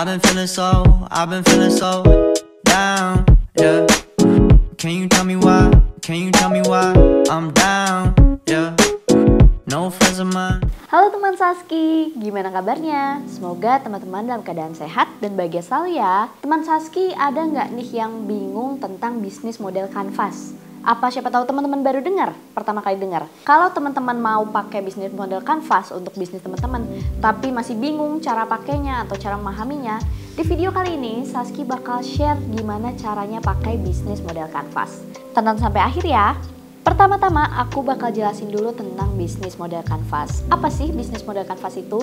I've been feeling so down, yeah. Can you tell me why? Can you tell me why I'm down, yeah. No friends of mine. Halo teman Saski, gimana kabarnya? Semoga teman-teman dalam keadaan sehat dan bahagia selalu ya. Teman Saski, ada nggak nih yang bingung tentang bisnis model kanvas? Apa siapa tahu teman-teman baru dengar, pertama kali dengar. Kalau teman-teman mau pakai bisnis model kanvas untuk bisnis teman-teman, tapi masih bingung cara pakainya atau cara memahaminya, di video kali ini Saski bakal share gimana caranya pakai bisnis model kanvas. Tonton sampai akhir ya. Pertama-tama aku bakal jelasin dulu tentang bisnis model kanvas. Apa sih bisnis model kanvas itu?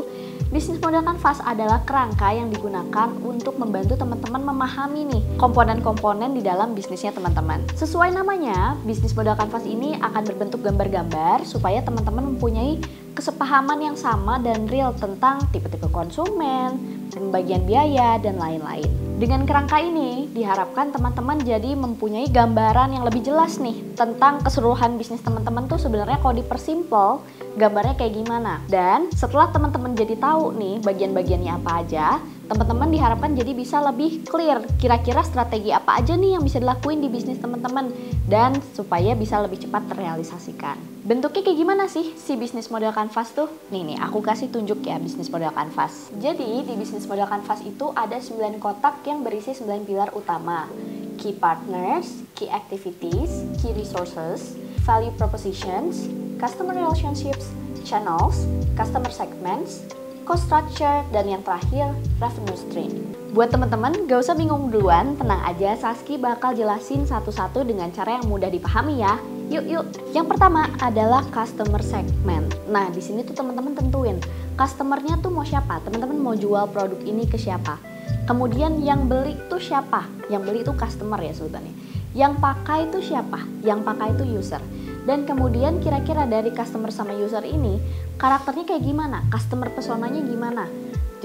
Bisnis model kanvas adalah kerangka yang digunakan untuk membantu teman-teman memahami nih komponen-komponen di dalam bisnisnya teman-teman. Sesuai namanya, bisnis model kanvas ini akan berbentuk gambar-gambar supaya teman-teman mempunyai kesepahaman yang sama dan real tentang tipe-tipe konsumen, pembagian biaya, dan lain-lain. Dengan kerangka ini, diharapkan teman-teman jadi mempunyai gambaran yang lebih jelas nih tentang keseluruhan bisnis teman-teman tuh sebenarnya kalau dipersimpel, gambarnya kayak gimana. Dan setelah teman-teman jadi tahu nih bagian-bagiannya apa aja, teman-teman diharapkan jadi bisa lebih clear kira-kira strategi apa aja nih yang bisa dilakuin di bisnis teman-teman dan supaya bisa lebih cepat terrealisasikan. Bentuknya kayak gimana sih si bisnis model kanvas tuh? Nih aku kasih tunjuk ya bisnis model kanvas. Jadi di bisnis model kanvas itu ada 9 kotak yang berisi 9 pilar utama. Key partners, key activities, key resources, value propositions, customer relationships, channels, customer segments, cost structure, dan yang terakhir revenue stream. Buat teman-teman gak usah bingung duluan, tenang aja, Saski bakal jelasin satu-satu dengan cara yang mudah dipahami ya. Yuk. Yang pertama adalah customer segment. Nah, di sini tuh teman-teman tentuin customernya tuh mau siapa, teman-teman mau jual produk ini ke siapa. Kemudian yang beli tuh siapa? Yang beli itu customer ya sebutannya. Yang pakai itu siapa? Yang pakai itu user. Dan kemudian kira-kira dari customer sama user ini karakternya kayak gimana? Customer personanya gimana?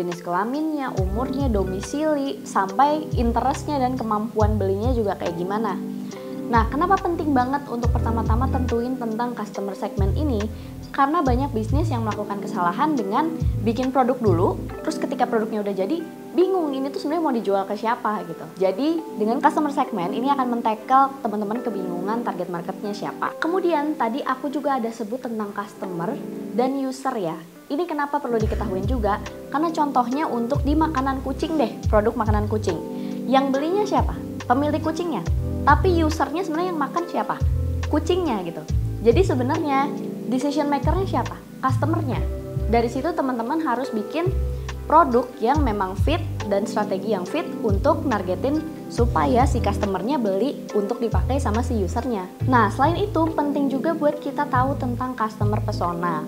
Jenis kelaminnya, umurnya, domisili, sampai interestnya dan kemampuan belinya juga kayak gimana. Nah, kenapa penting banget untuk pertama-tama tentuin tentang customer segment ini? Karena banyak bisnis yang melakukan kesalahan dengan bikin produk dulu, terus ketika produknya udah jadi, bingung ini tuh sebenarnya mau dijual ke siapa gitu. Jadi dengan customer segment ini akan men-tackle teman-teman kebingungan target marketnya siapa. Kemudian tadi aku juga ada sebut tentang customer dan user ya. Ini kenapa perlu diketahui juga? Karena contohnya untuk di makanan kucing deh, produk makanan kucing. Yang belinya siapa? Pemilik kucingnya. Tapi usernya sebenarnya yang makan siapa? Kucingnya gitu. Jadi sebenarnya decision makernya siapa? Customernya. Dari situ teman-teman harus bikin produk yang memang fit dan strategi yang fit untuk nargetin supaya si customernya beli untuk dipakai sama si usernya. Nah, selain itu penting juga buat kita tahu tentang customer persona.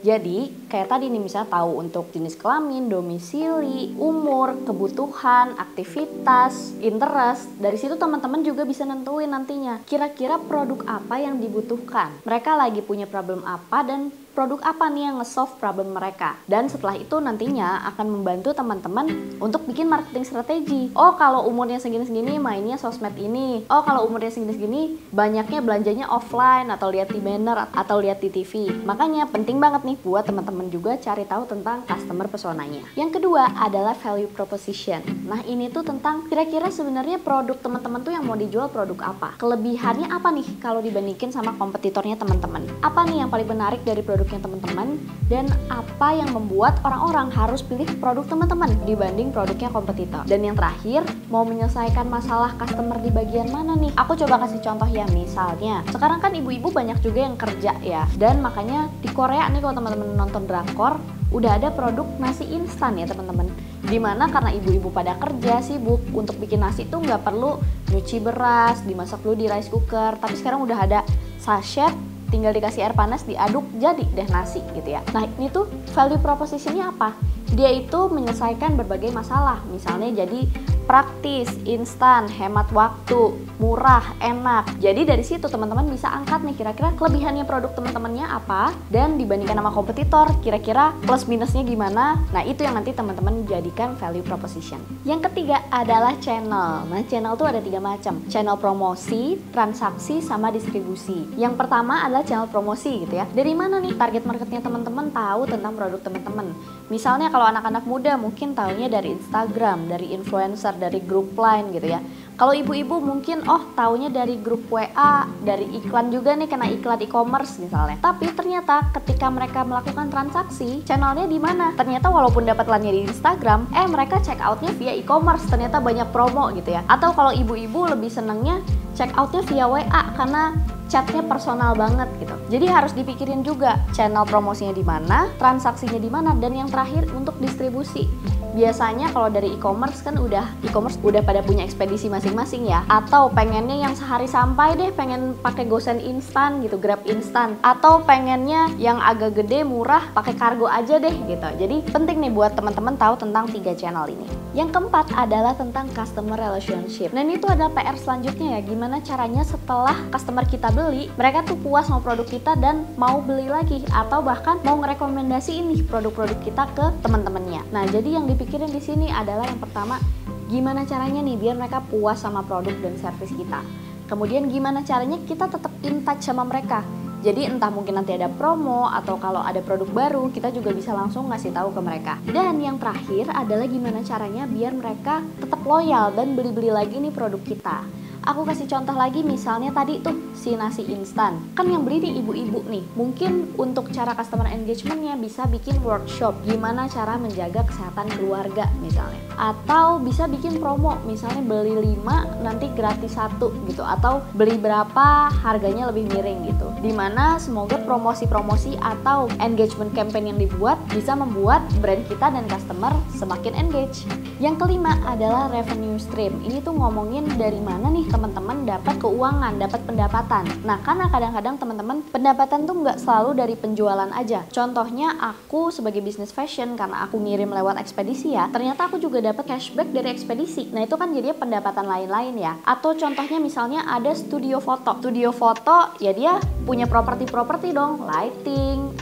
Jadi kayak tadi nih misalnya tahu untuk jenis kelamin, domisili, umur, kebutuhan, aktivitas, interest. Dari situ teman-teman juga bisa nentuin nantinya kira-kira produk apa yang dibutuhkan. Mereka lagi punya problem apa dan produk apa nih yang nge-solve problem mereka. Dan setelah itu nantinya akan membantu teman-teman untuk bikin marketing strategi. Oh, kalau umurnya segini-segini mainnya sosmed ini. Oh, kalau umurnya segini-segini banyaknya belanjanya offline atau lihat di banner atau lihat di TV. Makanya penting banget nih buat teman-teman juga cari tahu tentang customer personanya. Yang kedua adalah value proposition. Nah, ini tuh tentang kira-kira sebenarnya produk teman-teman tuh yang mau dijual produk apa. Kelebihannya apa nih kalau dibandingin sama kompetitornya teman-teman. Apa nih yang paling menarik dari produknya teman-teman dan apa yang membuat orang-orang harus pilih produk teman-teman dibanding produknya kompetitor. Dan yang terakhir, mau menyelesaikan masalah customer di bagian mana nih? Aku coba kasih contoh ya, misalnya sekarang kan ibu-ibu banyak juga yang kerja ya, dan makanya di Korea nih kalau teman-teman nonton drakor udah ada produk nasi instan ya teman-teman, dimana karena ibu-ibu pada kerja sibuk untuk bikin nasi tuh nggak perlu nyuci beras, dimasak dulu di rice cooker, tapi sekarang udah ada sachet, tinggal dikasih air panas, diaduk, jadi deh nasi gitu ya. Nah, ini tuh value propositionnya apa? Dia itu menyelesaikan berbagai masalah. Misalnya jadi praktis, instan, hemat waktu, murah, enak. Jadi dari situ teman-teman bisa angkat nih kira-kira kelebihannya produk teman-temannya apa, dan dibandingkan sama kompetitor kira-kira plus minusnya gimana. Nah itu yang nanti teman-teman jadikan value proposition. Yang ketiga adalah channel. Nah channel tuh ada 3 macam. Channel promosi, transaksi, sama distribusi. Yang pertama adalah channel promosi gitu ya. Dari mana nih target marketnya teman-teman tahu tentang produk teman-teman? Misalnya kalau anak-anak muda mungkin tahunya dari Instagram, dari influencer, dari grup line gitu ya. Kalau ibu-ibu mungkin taunya dari grup WA, dari iklan juga nih, kena iklan e-commerce misalnya. Tapi ternyata ketika mereka melakukan transaksi, channelnya di mana? Ternyata walaupun dapat line di Instagram, mereka check outnya via e-commerce, ternyata banyak promo gitu ya. Atau kalau ibu-ibu lebih senengnya check outnya via WA karena chatnya personal banget gitu. Jadi harus dipikirin juga channel promosinya di mana, transaksinya di mana, dan yang terakhir untuk distribusi. Biasanya kalau dari e-commerce kan e-commerce udah pada punya ekspedisi masing-masing ya. Atau pengennya yang sehari sampai deh, pengen pakai GoSend instan gitu, Grab instan. Atau pengennya yang agak gede, murah, pakai kargo aja deh gitu. Jadi penting nih buat teman-teman tahu tentang 3 channel ini. Yang keempat adalah tentang customer relationship. Dan itu adalah PR selanjutnya ya, gimana caranya setelah customer kita beli, mereka tuh puas sama produk kita dan mau beli lagi, atau bahkan mau ngerekomendasiin nih produk-produk kita ke teman-temannya. Nah, jadi yang dipikirin di sini adalah yang pertama, gimana caranya nih biar mereka puas sama produk dan servis kita. Kemudian gimana caranya kita tetap in touch sama mereka. Jadi entah mungkin nanti ada promo atau kalau ada produk baru kita juga bisa langsung ngasih tahu ke mereka. Dan yang terakhir adalah gimana caranya biar mereka tetap loyal dan beli-beli lagi nih produk kita. Aku kasih contoh lagi, misalnya tadi tuh si nasi instan. Kan yang beli nih ibu-ibu nih. Mungkin untuk cara customer engagementnya bisa bikin workshop gimana cara menjaga kesehatan keluarga misalnya. Atau bisa bikin promo, misalnya beli 5 nanti gratis 1 gitu. Atau beli berapa harganya lebih miring gitu. Dimana semoga promosi-promosi atau engagement campaign yang dibuat bisa membuat brand kita dan customer semakin engage. Yang kelima adalah revenue stream. Ini tuh ngomongin dari mana nih teman-teman dapat keuangan, dapat pendapatan. Nah, karena kadang-kadang teman-teman pendapatan tuh nggak selalu dari penjualan aja. Contohnya aku sebagai bisnis fashion, karena aku ngirim lewat ekspedisi ya, ternyata aku juga dapat cashback dari ekspedisi. Nah, itu kan jadinya pendapatan lain-lain ya. Atau contohnya misalnya ada studio foto. Studio foto ya dia punya properti-properti dong, lighting,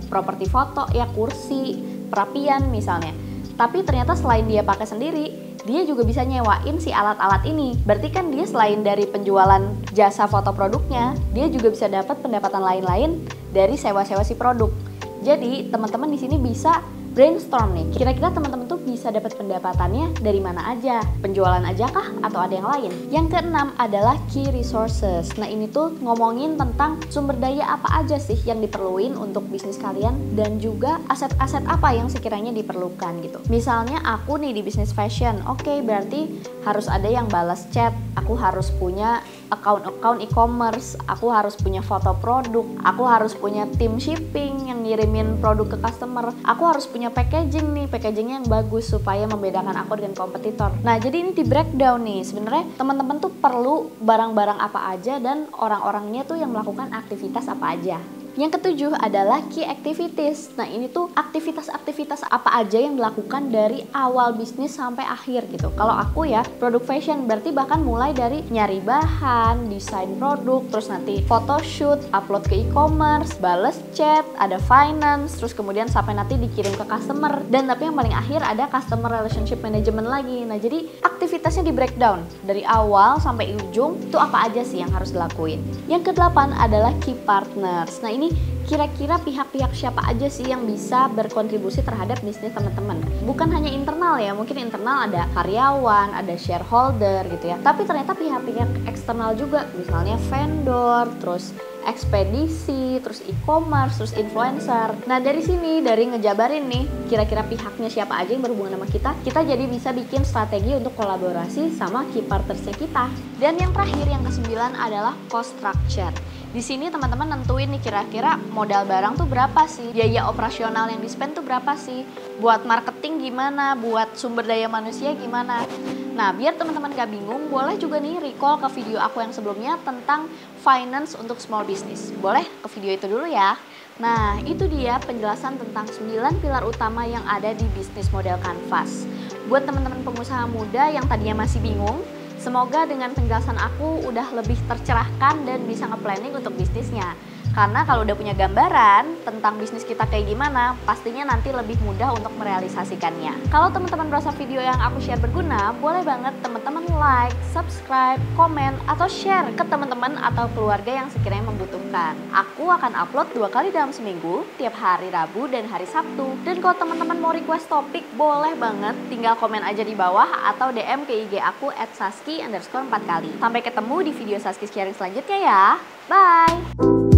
properti foto ya, kursi, perapian misalnya. Tapi ternyata selain dia pakai sendiri, dia juga bisa nyewain si alat-alat ini. Berarti kan dia selain dari penjualan jasa foto produknya, dia juga bisa dapat pendapatan lain-lain dari sewa-sewa si produk. Jadi teman-teman di sini bisa brainstorm nih, kira-kira teman-teman tuh bisa dapat pendapatannya dari mana aja? Penjualan aja kah? Atau ada yang lain? Yang keenam adalah key resources. Nah ini tuh ngomongin tentang sumber daya apa aja sih yang diperluin untuk bisnis kalian, dan juga aset-aset apa yang sekiranya diperlukan gitu. Misalnya aku nih di bisnis fashion, oke, berarti harus ada yang balas chat, aku harus punya account e-commerce, aku harus punya foto produk, aku harus punya tim shipping yang ngirimin produk ke customer, aku harus punya packaging nih, packagingnya yang bagus supaya membedakan aku dengan kompetitor. Nah jadi ini di breakdown nih, sebenarnya teman-teman tuh perlu barang-barang apa aja dan orang-orangnya tuh yang melakukan aktivitas apa aja. Yang ketujuh adalah key activities. Nah ini tuh aktivitas-aktivitas apa aja yang dilakukan dari awal bisnis sampai akhir gitu. Kalau aku ya produk fashion, berarti bahkan mulai dari nyari bahan, desain produk, terus nanti photoshoot, upload ke e-commerce, bales chat, ada finance, terus kemudian sampai nanti dikirim ke customer. Dan tapi yang paling akhir ada customer relationship management lagi. Nah jadi aktivitasnya di breakdown dari awal sampai ujung itu apa aja sih yang harus dilakuin. Yang kedelapan adalah key partners. Nah ini kira-kira pihak-pihak siapa aja sih yang bisa berkontribusi terhadap bisnis teman-teman. Bukan hanya internal ya, mungkin internal ada karyawan, ada shareholder gitu ya. Tapi ternyata pihak-pihak eksternal juga, misalnya vendor, terus ekspedisi, terus e-commerce, terus influencer. Nah dari sini, dari ngejabarin nih kira-kira pihaknya siapa aja yang berhubungan sama kita jadi bisa bikin strategi untuk kolaborasi sama key partnersnya kita. Dan yang terakhir, yang ke-9 adalah cost structure. Di sini teman-teman nentuin nih kira-kira modal barang tuh berapa sih, biaya operasional yang di-spend tuh berapa sih, buat marketing gimana, buat sumber daya manusia gimana. Nah biar teman-teman gak bingung, boleh juga nih recall ke video aku yang sebelumnya tentang finance untuk small business. Boleh ke video itu dulu ya. Nah itu dia penjelasan tentang 9 pilar utama yang ada di bisnis model Canvas. Buat teman-teman pengusaha muda yang tadinya masih bingung, semoga dengan penjelasan aku udah lebih tercerahkan dan bisa nge-planning untuk bisnisnya. Karena kalau udah punya gambaran tentang bisnis kita kayak gimana, pastinya nanti lebih mudah untuk merealisasikannya. Kalau teman-teman merasa video yang aku share berguna, boleh banget teman-teman like, subscribe, komen, atau share ke teman-teman atau keluarga yang sekiranya membutuhkan. Aku akan upload 2 kali dalam seminggu, tiap hari Rabu dan hari Sabtu. Dan kalau teman-teman mau request topik, boleh banget tinggal komen aja di bawah atau DM ke IG aku @saski_4 kali. Sampai ketemu di video Saski sharing selanjutnya ya. Bye!